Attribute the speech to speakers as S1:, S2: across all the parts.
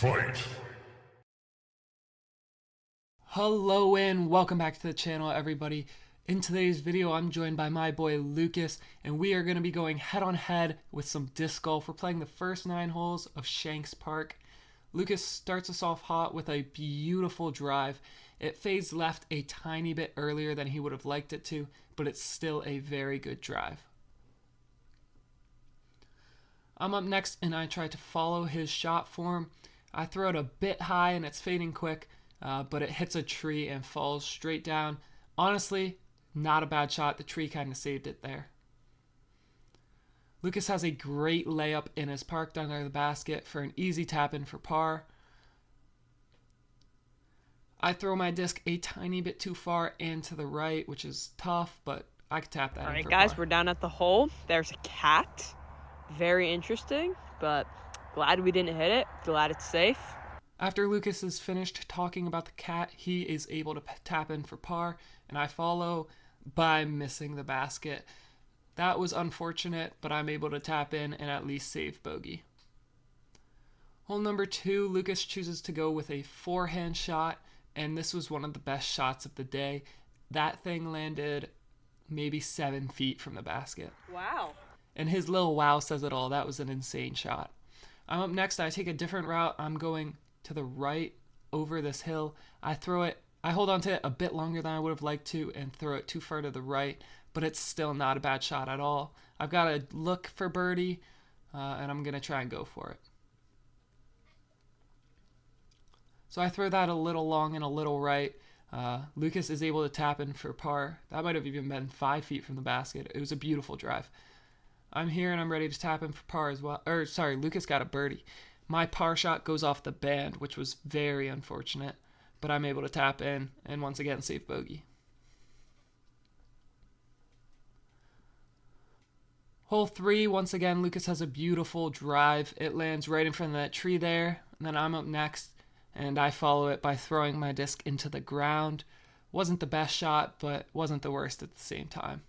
S1: Fight!
S2: Hello and welcome back to the channel, everybody. In today's video, I'm joined by my boy Lucas, and we are going to be going head-on-head with some disc golf. We're playing the first 9 holes of Shanks Park. Lucas starts us off hot with a beautiful drive. It fades left a tiny bit earlier than he would have liked it to, but it's still a very good drive. I'm up next, and I try to follow his shot form. I throw it a bit high, and it's fading quick. But it hits a tree and falls straight down. Honestly, not a bad shot. The tree kind of saved it there. Lucas has a great layup and is parked under the basket for an easy tap in for par. I throw my disc a tiny bit too far and to the right, which is tough, but I could tap that in for par.
S3: All right, guys, we're down at the hole. There's a cat. Very interesting, but glad we didn't hit it. Glad it's safe.
S2: After Lucas is finished talking about the cat, he is able to tap in for par, and I follow by missing the basket. That was unfortunate, but I'm able to tap in and at least save bogey. Hole number 2, Lucas chooses to go with a forehand shot, and this was one of the best shots of the day. That thing landed maybe 7 feet from the basket.
S3: Wow.
S2: And his little wow says it all. That was an insane shot. I'm up next. I take a different route. I'm going to the right over this hill. I hold on to it a bit longer than I would have liked to and throw it too far to the right, but it's still not a bad shot at all. I've got to look for birdie, and I'm going to try and go for it. So I throw that a little long and a little right. Lucas is able to tap in for par. That might have even been 5 feet from the basket. It was a beautiful drive. I'm here and I'm ready to tap in for par as well. Lucas got a birdie. My par shot goes off the band, which was very unfortunate, but I'm able to tap in and once again save bogey. Hole 3, once again, Lucas has a beautiful drive. It lands right in front of that tree there, and then I'm up next, and I follow it by throwing my disc into the ground. Wasn't the best shot, but wasn't the worst at the same time.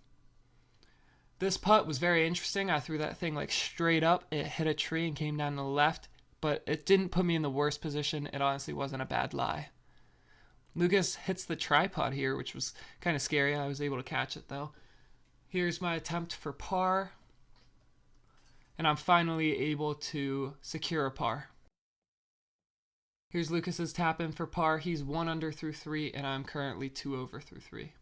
S2: This putt was very interesting. I threw that thing like straight up. It hit a tree and came down to the left, but it didn't put me in the worst position. It honestly wasn't a bad lie. Lucas hits the tripod here, which was kind of scary. I was able to catch it though. Here's my attempt for par, and I'm finally able to secure a par. Here's Lucas's tap in for par. He's 1 under through 3, and I'm currently 2 over through 3.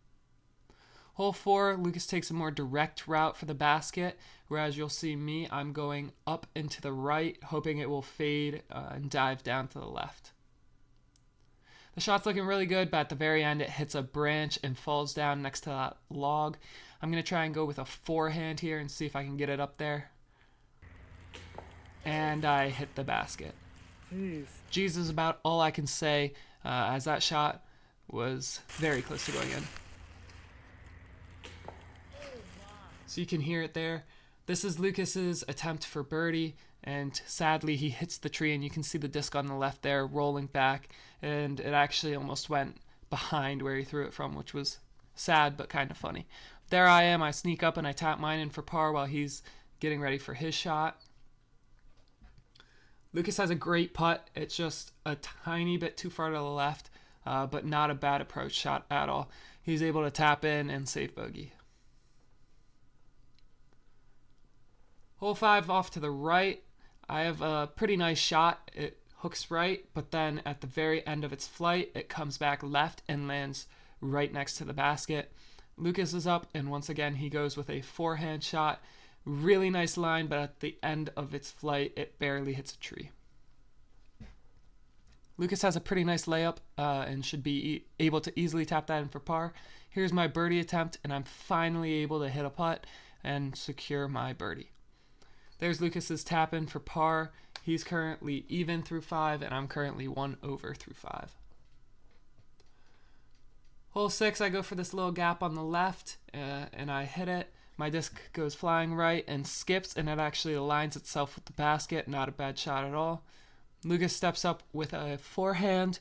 S2: Hole 4, Lucas takes a more direct route for the basket, whereas you'll see me, I'm going up and to the right, hoping it will fade and dive down to the left. The shot's looking really good, but at the very end it hits a branch and falls down next to that log. I'm going to try and go with a forehand here and see if I can get it up there. And I hit the basket. Jeez is about all I can say, as that shot was very close to going in. So you can hear it there. This is Lucas's attempt for birdie, and sadly he hits the tree, and you can see the disc on the left there rolling back, and it actually almost went behind where he threw it from, which was sad but kind of funny. There I am. I sneak up and I tap mine in for par while he's getting ready for his shot. Lucas has a great putt. It's just a tiny bit too far to the left, but not a bad approach shot at all. He's able to tap in and save bogey. Hole 5 off to the right. I have a pretty nice shot. It hooks right, but then at the very end of its flight, it comes back left and lands right next to the basket. Lucas is up, and once again, he goes with a forehand shot. Really nice line, but at the end of its flight, it barely hits a tree. Lucas has a pretty nice layup and should be able to easily tap that in for par. Here's my birdie attempt, and I'm finally able to hit a putt and secure my birdie. There's Lucas's tap in for par. He's currently even through 5, and I'm currently 1 over through 5. Hole 6, I go for this little gap on the left, and I hit it. My disc goes flying right and skips, and it actually aligns itself with the basket. Not a bad shot at all. Lucas steps up with a forehand.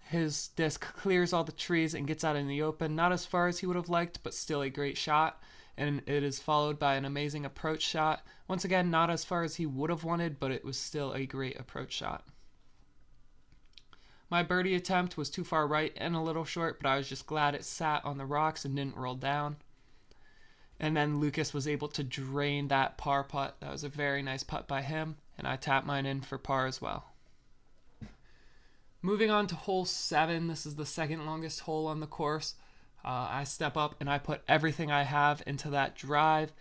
S2: His disc clears all the trees and gets out in the open. Not as far as he would have liked, but still a great shot. And it is followed by an amazing approach shot. Once again, not as far as he would have wanted, but it was still a great approach shot. My birdie attempt was too far right and a little short, but I was just glad it sat on the rocks and didn't roll down. And then Lucas was able to drain that par putt. That was a very nice putt by him, and I tapped mine in for par as well. Moving on to hole 7, this is the second longest hole on the course. I step up and I put everything I have into that drive.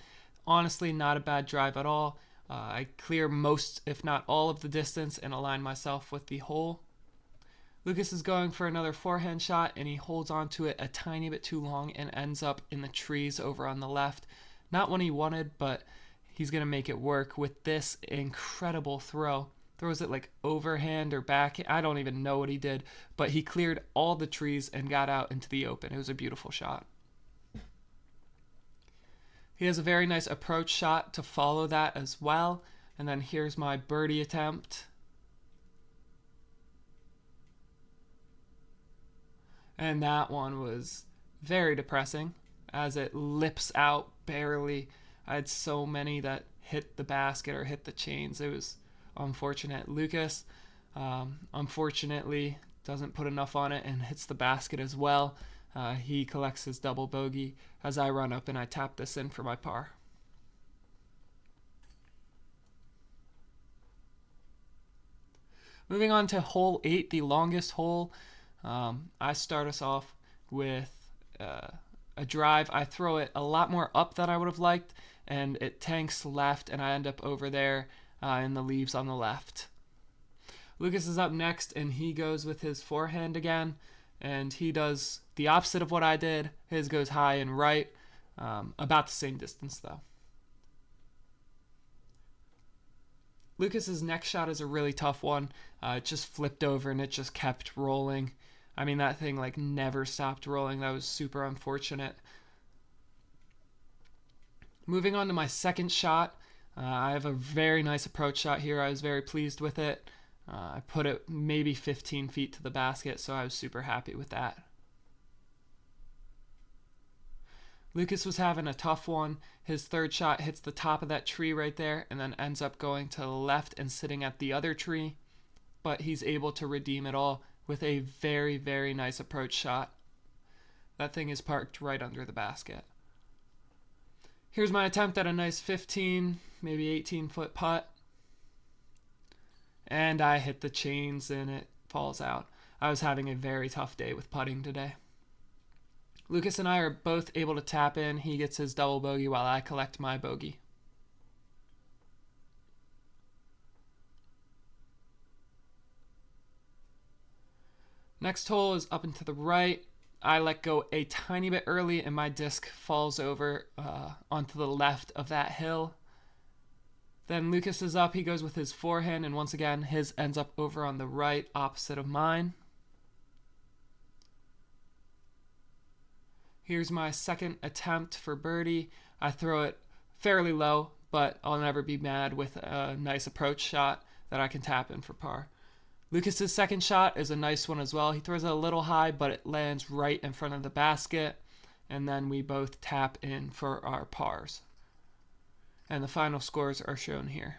S2: Honestly, not a bad drive at all. I clear most, if not all, of the distance and align myself with the hole. Lucas is going for another forehand shot, and he holds on to it a tiny bit too long and ends up in the trees over on the left. Not one he wanted, but he's going to make it work with this incredible throw. Throws it like overhand or back. I don't even know what he did, but he cleared all the trees and got out into the open. It was a beautiful shot. He has a very nice approach shot to follow that as well. And then here's my birdie attempt. And that one was very depressing as it lips out barely. I had so many that hit the basket or hit the chains. It was unfortunate. Lucas, unfortunately, doesn't put enough on it and hits the basket as well. He collects his double bogey as I run up and I tap this in for my par. Moving on to hole 8, the longest hole. I start us off with a drive. I throw it a lot more up than I would have liked, and it tanks left, and I end up over there in the leaves on the left. Lucas is up next, and he goes with his forehand again, and he does the opposite of what I did. His goes high and right, about the same distance though. Lucas's next shot is a really tough one. It just flipped over and it just kept rolling. I mean, that thing like never stopped rolling. That was super unfortunate. Moving on to my second shot. I have a very nice approach shot here. I was very pleased with it. I put it maybe 15 feet to the basket, so I was super happy with that. Lucas was having a tough one. His third shot hits the top of that tree right there and then ends up going to the left and sitting at the other tree. But he's able to redeem it all with a very, very nice approach shot. That thing is parked right under the basket. Here's my attempt at a nice 15, maybe 18-foot putt. And I hit the chains and it falls out. I was having a very tough day with putting today. Lucas and I are both able to tap in. He gets his double bogey while I collect my bogey. Next hole is up and to the right. I let go a tiny bit early and my disc falls over onto the left of that hill. Then Lucas is up. He goes with his forehand, and once again, his ends up over on the right, opposite of mine. Here's my second attempt for birdie. I throw it fairly low, but I'll never be mad with a nice approach shot that I can tap in for par. Lucas's second shot is a nice one as well. He throws it a little high, but it lands right in front of the basket, and then we both tap in for our pars. And the final scores are shown here.